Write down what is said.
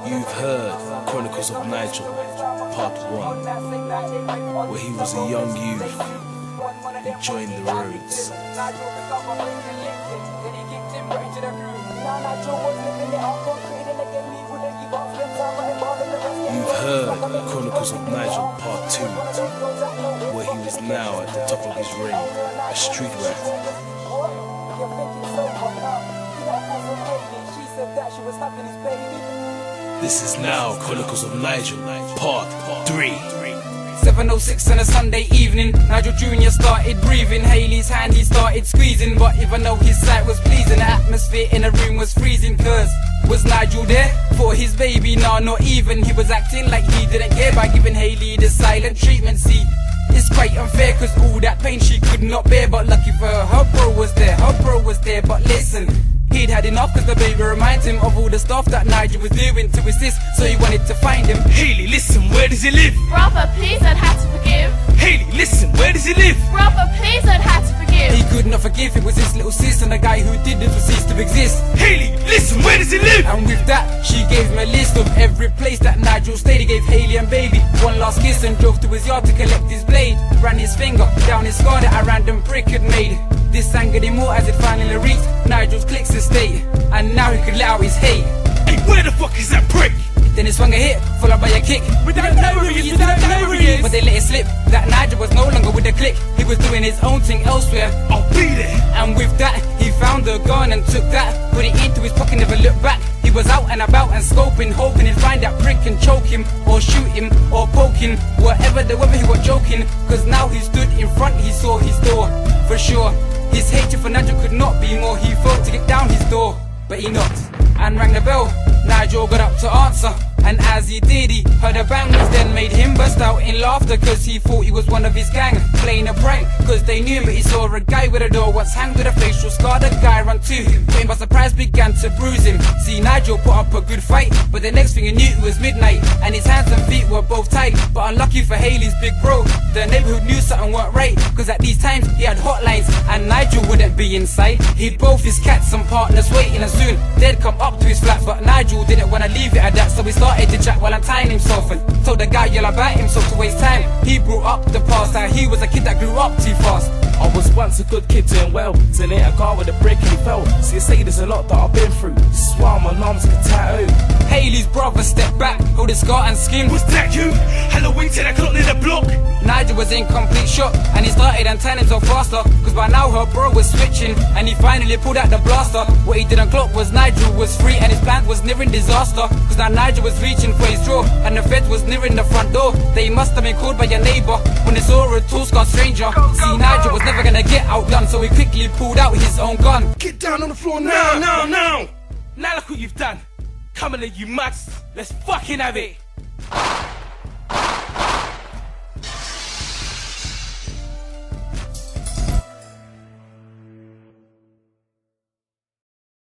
You've heard Chronicles of Nigel, Part 1, where he was a young youth who joined the roads. You've heard Chronicles of Nigel Part 2, where he was now at the top of his ring, a street rat. This is now Chronicles of Nigel Part 3. 7:06 on a Sunday evening, Nigel Jr. started breathing. Hayley's hand he started squeezing, but even though his sight was pleasing, the atmosphere in the room was freezing. Cause was Nigel there for his baby? Nah, not even. He was acting like he didn't care by giving Hayley the silent treatment. See, it's quite unfair cause all that pain she could not bear. But lucky for her bro was there, but listen, he'd had enough cause the baby reminds him of all the stuff that Nigel was doing to his sis, so he wanted to find him. Hayley, listen, where does he live? Brother, please don't have to forgive. Hayley, listen, where does he live? Brother, please don't have to forgive. He could not forgive, it was his little sis and the guy who didn't cease to exist. Hayley, listen, where does he live? And with that, she gave him a list of every place that Nigel stayed. He gave Hayley and baby one last kiss and drove to his yard to collect his blade. Ran his finger down his scar that a random prick had made. This angered him more as it finally reached Nigel's Clicks estate, and now he could let out his hate. Hey, where the fuck is that prick? Then he swung a hit, followed by a kick. We don't know where he is, we don't know where he is. But they let it slip that Nigel was no longer with the clique. He was doing his own thing elsewhere. I'll be there. And with that, he found the gun and took that, put it into his pocket, never looked back. He was out and about and scoping, hoping he'd find that prick and choke him, or shoot him, or poke him, whatever the weather he was joking. Cause now he stood in front, he saw his door, for sure. His hatred for Nigel could not be more. He fought to get down his door, but he knocked and rang the bell. Nigel got up to answer, and as he did, he heard a bang, which then made him burst out in laughter. Cause he thought he was one of his gang, playing a prank. Cause they knew him, but he saw a guy with a door once hanged with a facial scar. The guy ran to him, caught him by surprise, began to bruise him. See, Nigel put up a good fight, but the next thing he knew it was midnight, and his hands and feet were both tied. But unlucky for Hayley's big bro, the neighborhood knew something weren't right. Cause at these times he had hotlines, and Nigel wouldn't be inside. He'd both his cats and partners waiting, and soon they'd come up to his flat. But Nigel didn't wanna leave it at that, so he started to chat while untying himself, and told the guy all about himself to waste time. He brought up the past, how he was a kid that grew up too fast. I was once a good kid doing well, till hit a car with a brick and he fell. So you say there's a lot that I've been through, this is why my arms get tattooed. Hayley's brother stepped back, held his scar and screamed, Was that you? Halloween 10 o'clock near the block? Nigel was in complete shock, and he started untying himself faster. Cause by now her bro was switching, and he finally pulled out the blaster. What he didn't clock was Nigel was free, and his plan was nearing disaster. Cause now Nigel was reaching for his draw, and the feds was nearing the front door. They must have been called by a neighbor when they saw a tall scarred stranger. See, Nigel was never gonna get outdone, so he quickly pulled out his own gun. Get down on the floor now! Now look what you've done. Come on then, you mugs. Let's fucking have it.